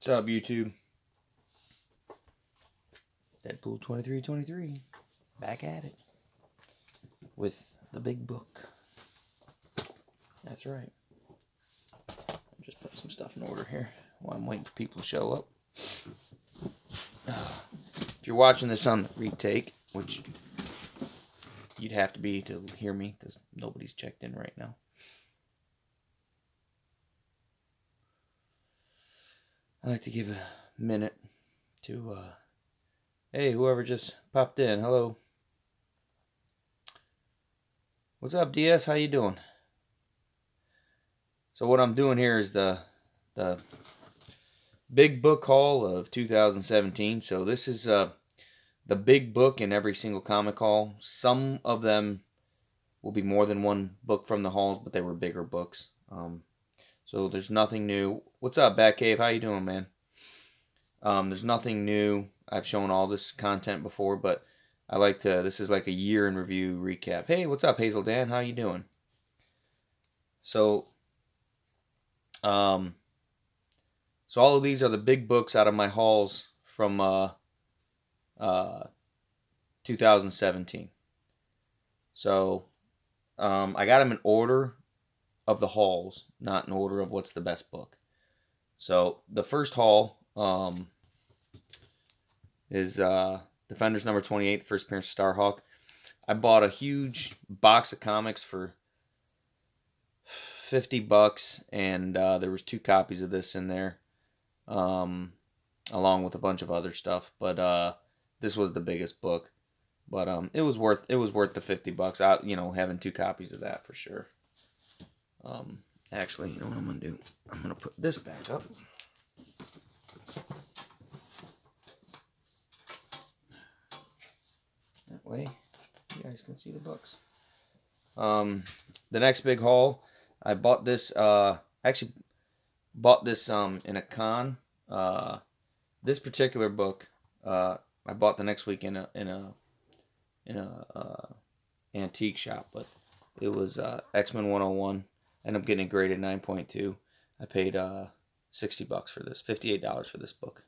What's up, YouTube? Deadpool 2323. Back at it. With the big book. That's right. I'm just putting some stuff in order here while I'm waiting for people to show up. If you're watching this on the retake, which you'd have to be to hear me because nobody's checked in right now. I like to give a minute to, hey, whoever just popped in, hello. What's up, DS? How you doing? So what I'm doing here is the big book haul of 2017. So this is the big book in every single comic haul. Some of them will be more than one book from the hauls, but they were bigger books. So there's nothing new. What's up, Batcave? How you doing, man? There's nothing new. I've shown all this content before, but I like to, this is like a year in review recap. Hey, what's up, Hazel Dan? How you doing? So, all of these are the big books out of my hauls from 2017. So, I got them in order of the hauls, not in order of what's the best book. So the first haul is Defenders number 28, the first appearance of Starhawk. I bought a huge box of comics for $50, and there was 2 copies of this in there, along with a bunch of other stuff. But this was the biggest book. But it was worth the $50. Having 2 copies of that for sure. Actually, you know what I'm gonna do? I'm gonna put this back up. That way, you guys can see the books. The next big haul, I bought this. Actually, bought this in a con. This particular book, I bought the next week in a antique shop, but it was X-Men 101. Ended up getting it graded 9.2. I paid $60 for this, $58 for this book,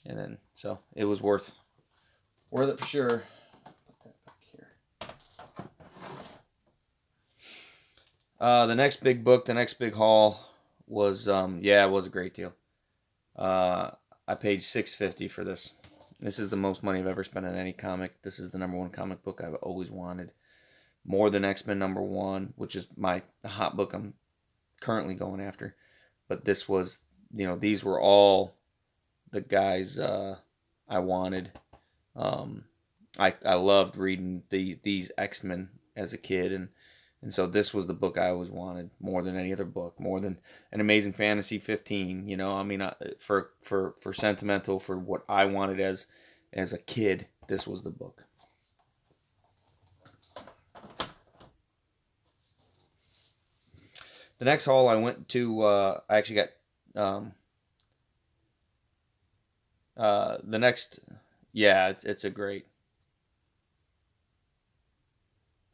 and then so it was worth it for sure. Put that back here. The next big book, the next big haul was it was a great deal. I paid $6.50 for this. This is the most money I've ever spent on any comic. This is the #1 comic book I've always wanted. More than X-Men #1, which is my hot book I'm currently going after. But this was, these were all the guys I wanted. I loved reading these X-Men as a kid, and so this was the book I always wanted more than any other book, more than an Amazing Fantasy 15. I mean, for sentimental, for what I wanted as a kid, this was the book. The next haul I went to, I actually got, the next, yeah, it's a great,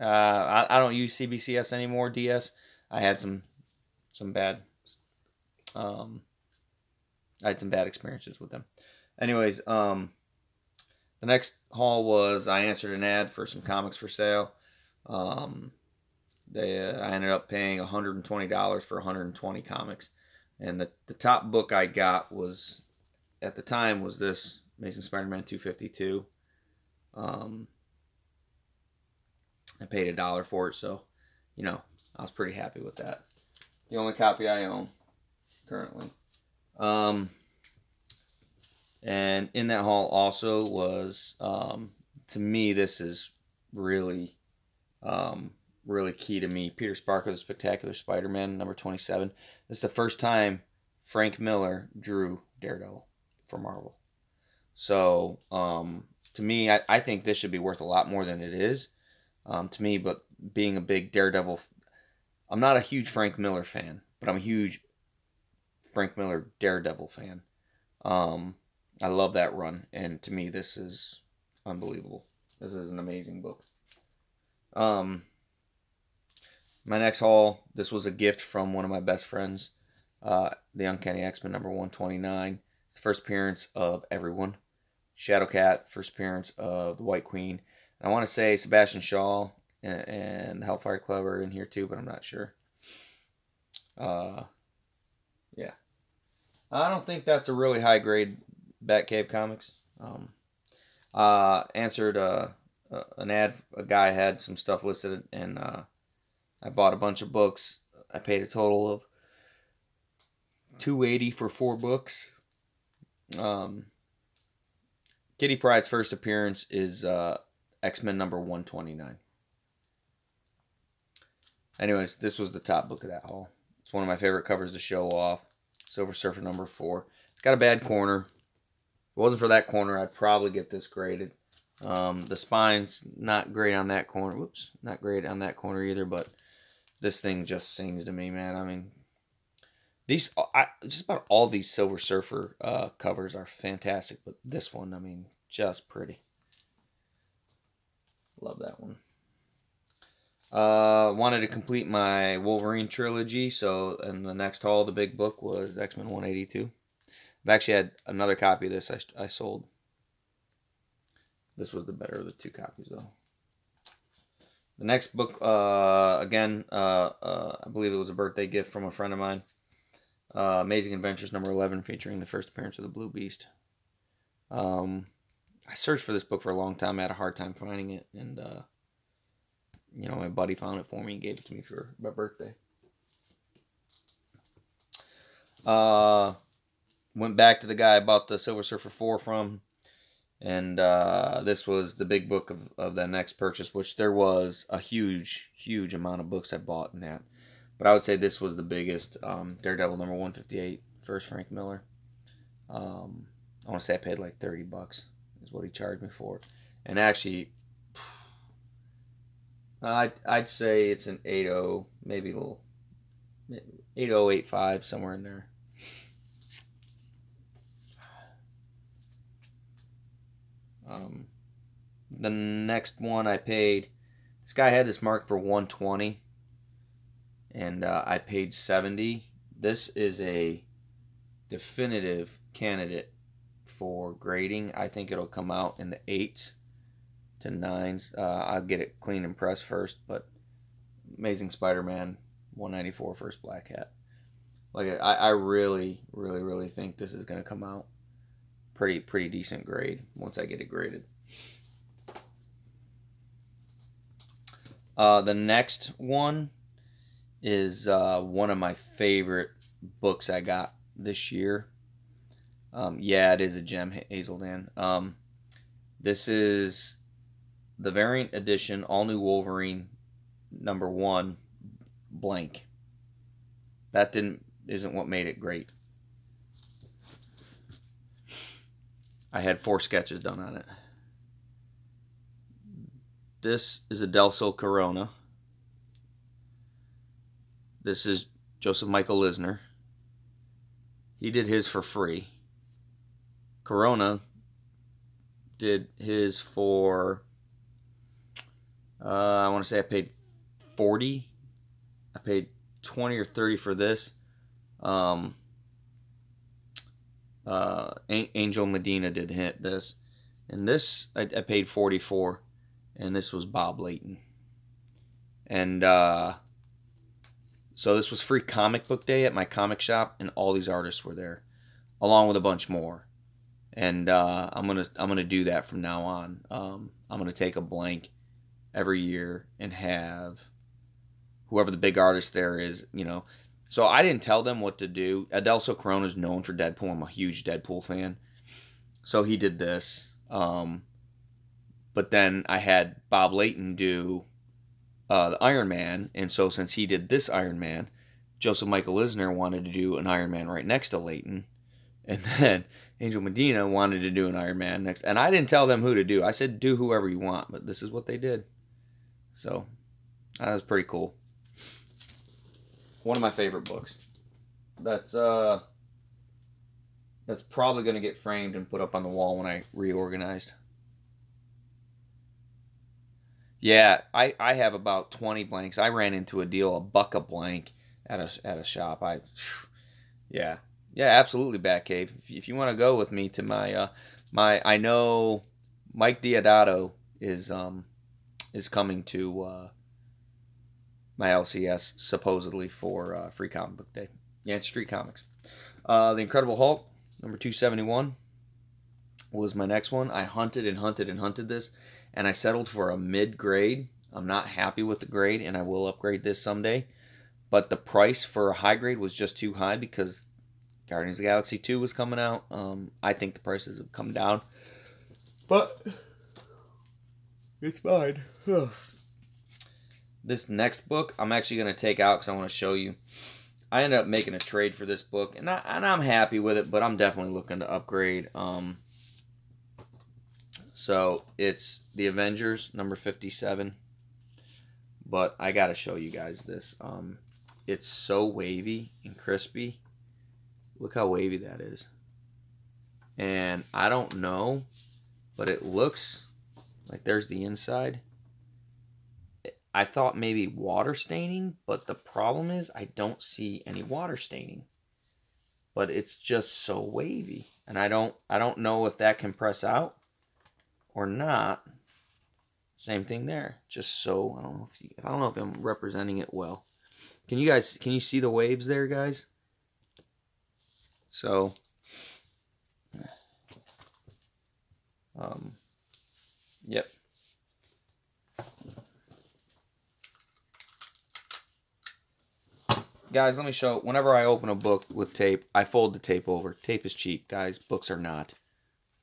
I don't use CBCS anymore, DS. I had some bad, I had some bad experiences with them. Anyways, the next haul was, I answered an ad for some comics for sale. I ended up paying $120 for 120 comics, and the top book I got was, at the time, was this Amazing Spider-Man 252. I paid $1 for it, so I was pretty happy with that. The only copy I own currently. And in that haul also was, to me, this is really really key to me. Peter Parker, the Spectacular Spider-Man, number 27. This is the first time Frank Miller drew Daredevil for Marvel. So, to me, I think this should be worth a lot more than it is, to me. But being a big Daredevil, I'm not a huge Frank Miller fan, but I'm a huge Frank Miller Daredevil fan. I love that run, and to me, this is unbelievable. This is an amazing book. My next haul, this was a gift from one of my best friends. The Uncanny X-Men number 129. It's the first appearance of everyone. Shadowcat, first appearance of the White Queen. And I want to say Sebastian Shaw and the Hellfire Club are in here too, but I'm not sure. Yeah. I don't think that's a really high grade Batcave Comics. Answered an ad. A guy had some stuff listed, and I bought a bunch of books. I paid a total of $280 for 4 books. Kitty Pryde's first appearance is X-Men number 129. Anyways, this was the top book of that haul. It's one of my favorite covers to show off. Silver Surfer number 4. It's got a bad corner. If it wasn't for that corner, I'd probably get this graded. The spine's not great on that corner. Whoops, not great on that corner either, but this thing just sings to me, man. I mean, just about all these Silver Surfer covers are fantastic, but this one, I mean, just pretty. Love that one. Wanted to complete my Wolverine trilogy, so in the next haul, the big book was X-Men 182. I've actually had another copy of this I sold. This was the better of the 2 copies, though. The next book, again, I believe it was a birthday gift from a friend of mine. Amazing Adventures number 11, featuring the first appearance of the Blue Beast. I searched for this book for a long time. I had a hard time finding it, and you know, my buddy found it for me and gave it to me for my birthday. Went back to the guy I bought the Silver Surfer 4 from, and this was the big book of that next purchase, which there was a huge amount of books I bought in that. But I would say this was the biggest. Daredevil number 158, first Frank Miller. I want to say I paid like $30 is what he charged me for it. And actually, I'd say it's an 80, maybe a little 8085, somewhere in there. The next one I paid, this guy had this marked for 120, and I paid $70. This is a definitive candidate for grading. I think it'll come out in the 8s to 9s. I'll get it clean and pressed first, but Amazing Spider-Man 194 first Black Hat. Like, I really think this is going to come out pretty decent grade once I get it graded. The next one is one of my favorite books I got this year. Yeah, it is a gem, Hazelden. This is the variant edition, all new Wolverine number 1 blank. That isn't what made it great. I had 4 sketches done on it. This is Adelso Corona. This is Joseph Michael Lisner. He did his for free. Corona did his for, I want to say I paid $40. I paid $20 or $30 for this. Angel Medina did this. And this I paid $40 for. And this was Bob Layton. And so this was free comic book day at my comic shop, and all these artists were there, along with a bunch more. And I'm gonna do that from now on. I'm gonna take a blank every year and have whoever the big artist there is, you know. So I didn't tell them what to do. Adelso Corona is known for Deadpool. I'm a huge Deadpool fan. So he did this. But then I had Bob Layton do the Iron Man. And so since he did this Iron Man, Joseph Michael Lisner wanted to do an Iron Man right next to Layton. And then Angel Medina wanted to do an Iron Man next. And I didn't tell them who to do. I said, do whoever you want. But this is what they did. So that was pretty cool. One of my favorite books. That's probably going to get framed and put up on the wall when I reorganized. Yeah, I have about 20 blanks. I ran into a deal, $1 a blank at a shop. Yeah. Yeah, absolutely, Batcave. If you want to go with me to my I know Mike Diodato is coming to my LCS supposedly for Free Comic Book Day. Yancey Street Comics. The Incredible Hulk, number 271, was my next one. I hunted and hunted and hunted this, and I settled for a mid-grade. I'm not happy with the grade, and I will upgrade this someday. But the price for a high grade was just too high because Guardians of the Galaxy 2 was coming out. I think the prices have come down. But it's fine. This next book, I'm actually going to take out because I want to show you. I ended up making a trade for this book, and I'm happy with it, but I'm definitely looking to upgrade. So it's The Avengers, number 57. But I got to show you guys this. It's so wavy and crispy. Look how wavy that is. And I don't know, but it looks like there's the inside. I thought maybe water staining, but the problem is I don't see any water staining. But it's just so wavy, and I don't know if that can press out or not. Same thing there. Just so I don't know if I'm representing it well. Can you see the waves there, guys? So yep. Guys, let me show. Whenever I open a book with tape, I fold the tape over. Tape is cheap, guys. Books are not.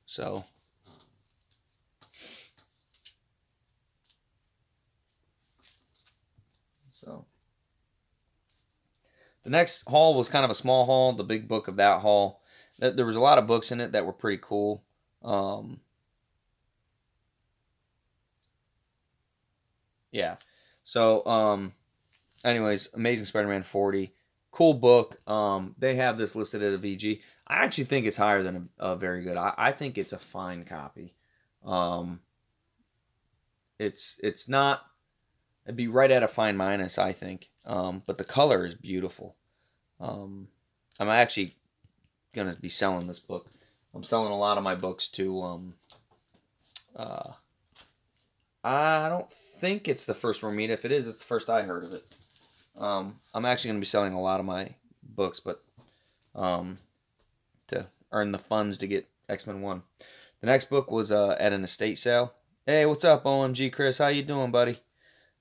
So the next haul was kind of a small haul. The big book of that haul, there was a lot of books in it that were pretty cool. Yeah. So anyways, Amazing Spider-Man 40. Cool book. They have this listed at a VG. I actually think it's higher than a very good. I think it's a fine copy. It's not. It'd be right at a fine minus, I think. But the color is beautiful. I'm actually gonna be selling this book. I'm selling a lot of my books to. I don't think it's the first Romita. If it is, it's the first I heard of it. I'm actually going to be selling a lot of my books, but to earn the funds to get X-Men 1. The next book was at an estate sale. Hey, what's up, OMG Chris? How you doing, buddy?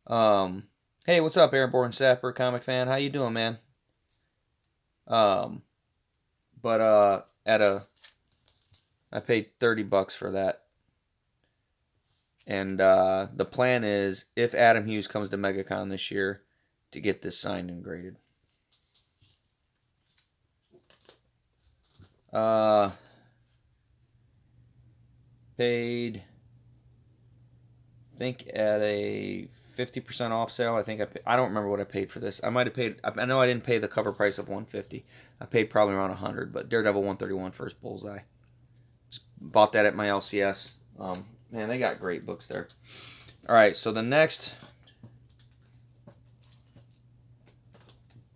Hey, what's up, Airborne Sapper, comic fan? How you doing, man? But I paid $30 for that. And the plan is, if Adam Hughes comes to MegaCon this year, to get this signed and graded. Paid, I think at a 50% off sale. I think I don't remember what I paid for this. I might have paid. I know I didn't pay the cover price of $150. I paid probably around $100. But Daredevil 131 first bullseye. Just bought that at my LCS. Man, they got great books there. All right, so the next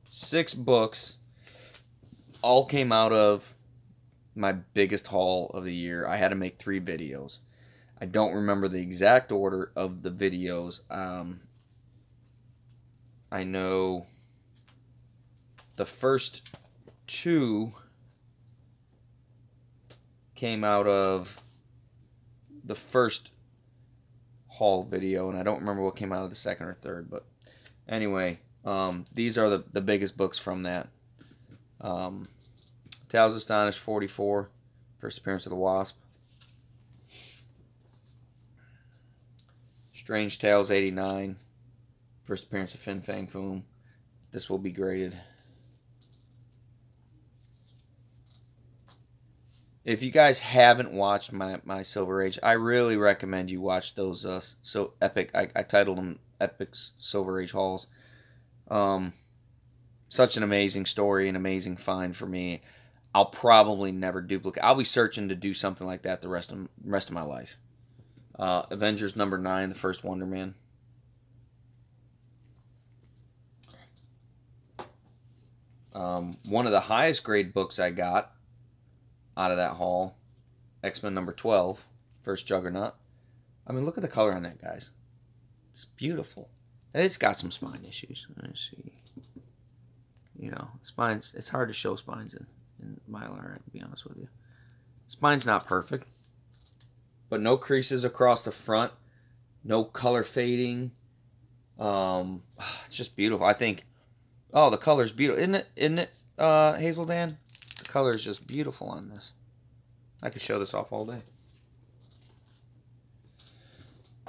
6 books all came out of my biggest haul of the year. I had to make 3 videos. I don't remember the exact order of the videos. I know the first 2 came out of the first haul video, and I don't remember what came out of the second or third, but anyway, these are the biggest books from that. Tales Astonished 44, first appearance of the Wasp. Strange Tales 89, first appearance of Fin Fang Foom. This will be graded. If you guys haven't watched my Silver Age, I really recommend you watch those so epic. I titled them Epic Silver Age hauls. Such an amazing story, an amazing find for me. I'll probably never duplicate. I'll be searching to do something like that the rest of my life. Avengers number 9, the first Wonder Man. One of the highest grade books I got out of that haul, X-Men number 12, First Juggernaut. I mean, look at the color on that, guys. It's beautiful. It's got some spine issues. Let's see. You know, spines, it's hard to show spines in Mylar, to be honest with you. Spine's not perfect, but no creases across the front, no color fading. It's just beautiful. I think, oh, the color's beautiful. Isn't it, Hazel Dan? The color is just beautiful on this. I could show this off all day.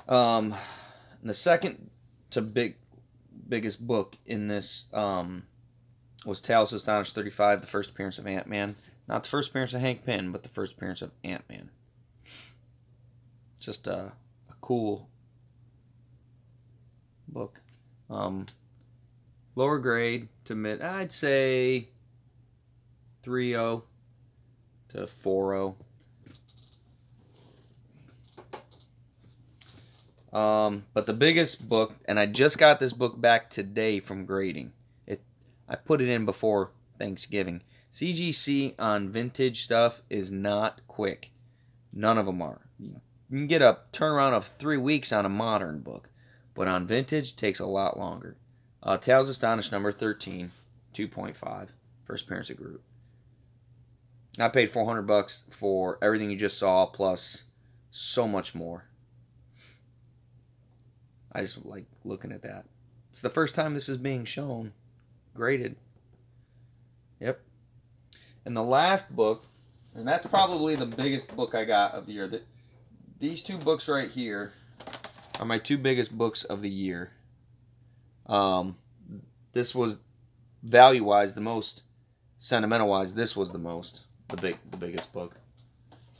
The second to biggest book in this was Tales of Astonish 35, the first appearance of Ant-Man. Not the first appearance of Hank Pym, but the first appearance of Ant-Man. Just a cool book. Lower grade to mid, I'd say 3.0 to 4.0. But the biggest book, and I just got this book back today from grading. I put it in before Thanksgiving. CGC on vintage stuff is not quick. None of them are. You can get a turnaround of 3 weeks on a modern book, but on vintage it takes a lot longer. Tales of Astonish number 13, 2.5, first appearance of Groot. I paid $400 for everything you just saw, plus so much more. I just like looking at that. It's the first time this is being shown, graded. Yep. And the last book, and that's probably the biggest book I got of the year. These two books right here are my two biggest books of the year. This was value-wise the most, sentimental-wise this was the biggest book.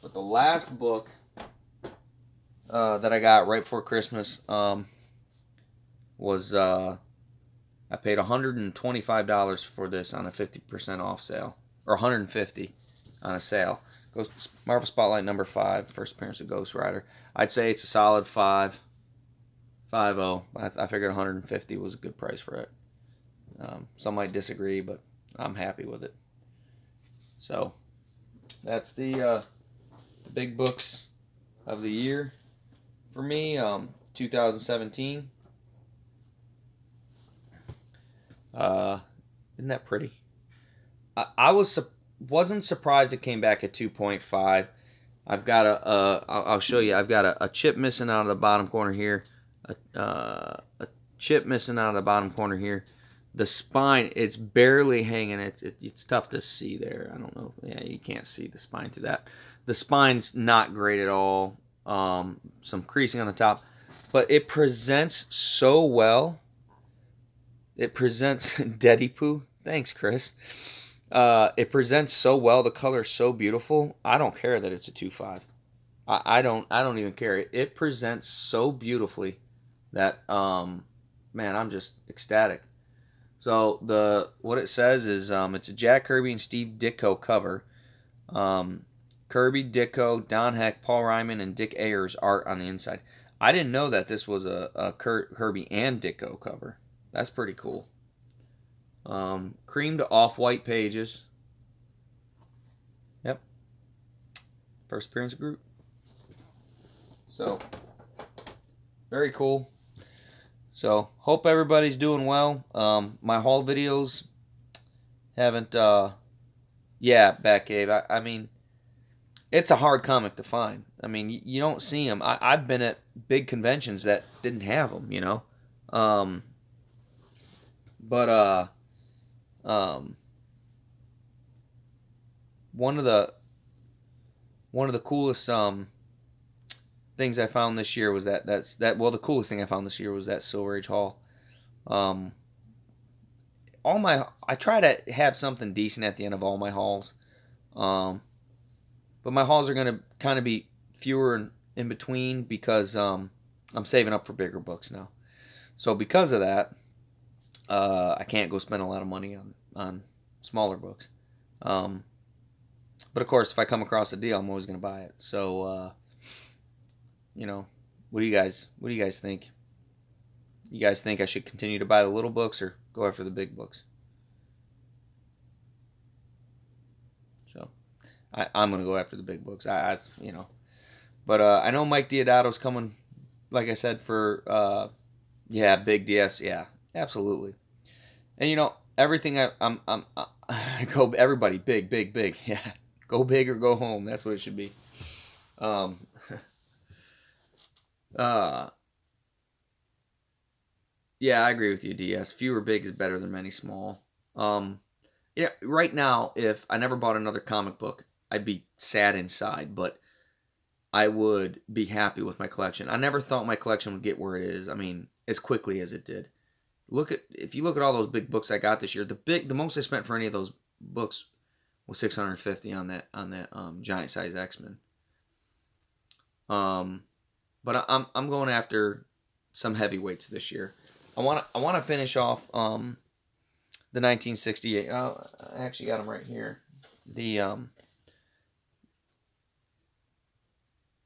But the last book that I got right before Christmas was I paid $125 for this on a 50% off sale, or $150 on a sale. Marvel Spotlight number 5, first appearance of Ghost Rider. I'd say it's a solid 5.0. I figured $150 was a good price for it. Some might disagree, but I'm happy with it. So that's the big books of the year for me. 2017. Isn't that pretty? I wasn't surprised it came back at 2.5. I've got I'll show you. I've got a chip missing out of the bottom corner here. A chip missing out of the bottom corner here. The spine, it's barely hanging. It's tough to see there. I don't know. Yeah, you can't see the spine through that. The spine's not great at all. Some creasing on the top, but it presents so well. It presents Deadipoo. Thanks, Chris. It presents so well. The color's so beautiful. I don't care that it's a 2.5. I don't even care. It presents so beautifully that man, I'm just ecstatic. So what it says is it's a Jack Kirby and Steve Ditko cover. Kirby, Ditko, Don Heck, Paul Ryman, and Dick Ayers art on the inside. I didn't know that this was a Kirby and Ditko cover. That's pretty cool. Cream to off-white pages. Yep. First appearance of Groot. So, very cool. So, hope everybody's doing well. My haul videos haven't, yeah, Batcave. I mean, it's a hard comic to find. I mean, you don't see them. I've been at big conventions that didn't have them, you know. But one of the coolest things I found this year was well, the coolest thing I found this year was that Silver Age haul. I try to have something decent at the end of all my hauls. But my hauls are going to kind of be fewer and in between because I'm saving up for bigger books now. So because of that, I can't go spend a lot of money on smaller books. But of course, if I come across a deal, I'm always going to buy it. So, you know, what do you guys think? You guys think I should continue to buy the little books or go after the big books? So I'm gonna go after the big books. You know, but I know Mike Deodato's coming. Like I said, for yeah, big DS, yeah, absolutely. And you know, everything I go everybody big, big, big, yeah. Go big or go home. That's what it should be. Um, uh, yeah, I agree with you, DS. Fewer big is better than many small. Yeah, right now, if I never bought another comic book, I'd be sad inside, but I would be happy with my collection. I never thought my collection would get where it is. I mean, as quickly as it did. If you look at all those big books I got this year, the most I spent for any of those books was $650 on that giant size X-Men. But I'm going after some heavyweights this year. I want to finish off the 1968. I actually got them right here.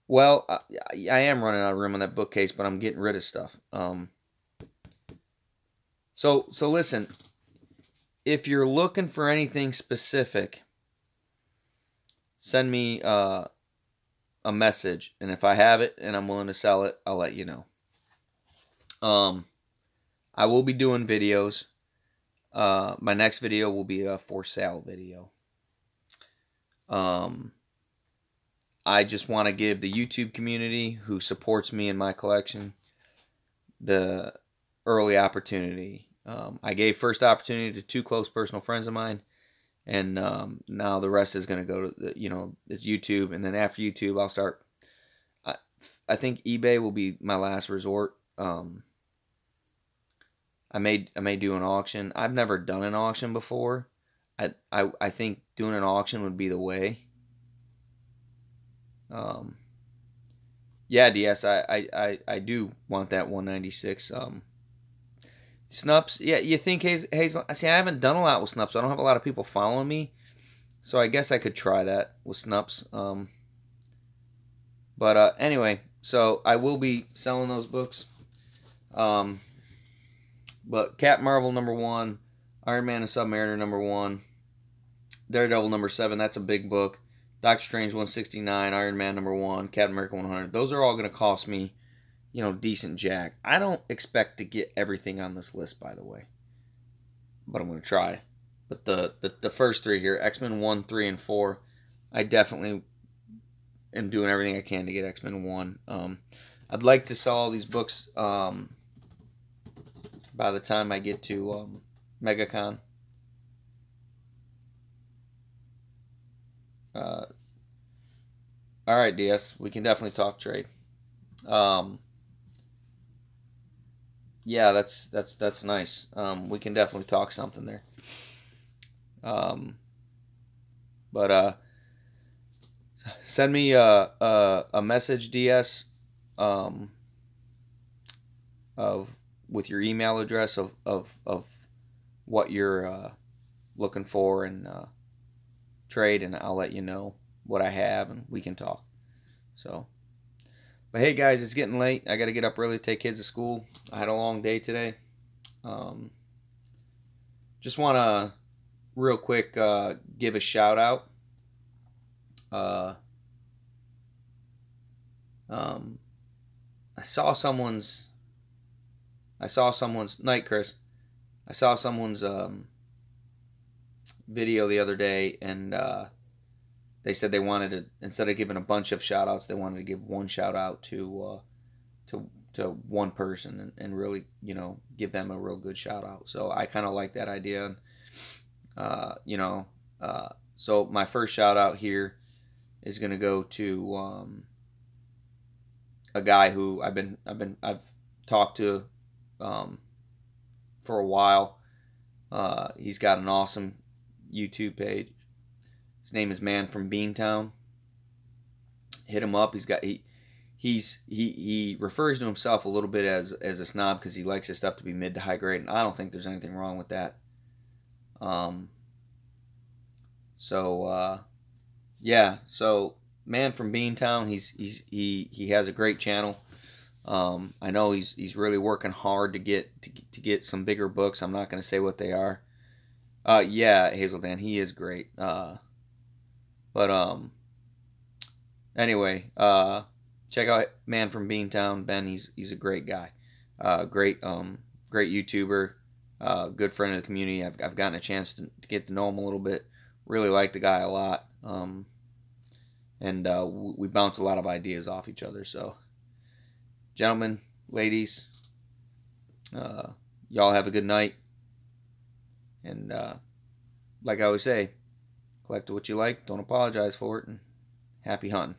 Well, I am running out of room on that bookcase, but I'm getting rid of stuff. So listen, if you're looking for anything specific, send me a message, and if I have it and I'm willing to sell it, I'll let you know. I will be doing videos. My next video will be a for sale video. I just want to give the YouTube community who supports me and my collection the early opportunity. I gave first opportunity to 2 close personal friends of mine, and now the rest is going to go to YouTube, and then after YouTube I'll start. I think eBay will be my last resort. I may do an auction. I've never done an auction before. I think doing an auction would be the way. Yeah, DS, I do want that 196. Snups, yeah, you think Hazel? See, I haven't done a lot with Snups. I don't have a lot of people following me, so I guess I could try that with Snups. But anyway, so I will be selling those books. But Captain Marvel #1, Iron Man and Submariner #1, Daredevil #7. That's a big book. Doctor Strange 169, Iron Man #1, Captain America 100. Those are all going to cost me, decent jack. I don't expect to get everything on this list, by the way, but I'm going to try. But the first 3 here, X-Men 1, 3, and 4, I definitely am doing everything I can to get X-Men 1. I'd like to sell all these books by the time I get to MegaCon. All right, DS, we can definitely talk trade. Yeah, that's nice. We can definitely talk something there. But send me a message, DS, with your email address of what you're looking for and trade, and I'll let you know what I have, and we can talk. So, but hey guys, it's getting late. I got to get up early to take kids to school. I had a long day today. Just want to real quick give a shout out. I saw someone's night, Chris. I saw someone's video the other day, and they said they wanted to, instead of giving a bunch of shout outs, they wanted to give one shout out to one person and really, give them a real good shout out. So I kind of like that idea. So my first shout out here is going to go to a guy who I've talked to for a while. He's got an awesome YouTube page. His name is Man from Beantown. Hit him up. He refers to himself a little bit as a snob because he likes his stuff to be mid to high grade, and I don't think there's anything wrong with that. Yeah. So Man from Beantown, he has a great channel. I know he's really working hard to get some bigger books. I'm not going to say what they are. Yeah, Hazeldan, he is great. But anyway, check out Man from Beantown, Ben. He's a great guy, great great YouTuber, good friend of the community. I've gotten a chance to get to know him a little bit. Really like the guy a lot, and we bounce a lot of ideas off each other. So, gentlemen, ladies, y'all have a good night, and like I always say, collect what you like, don't apologize for it, and happy hunting.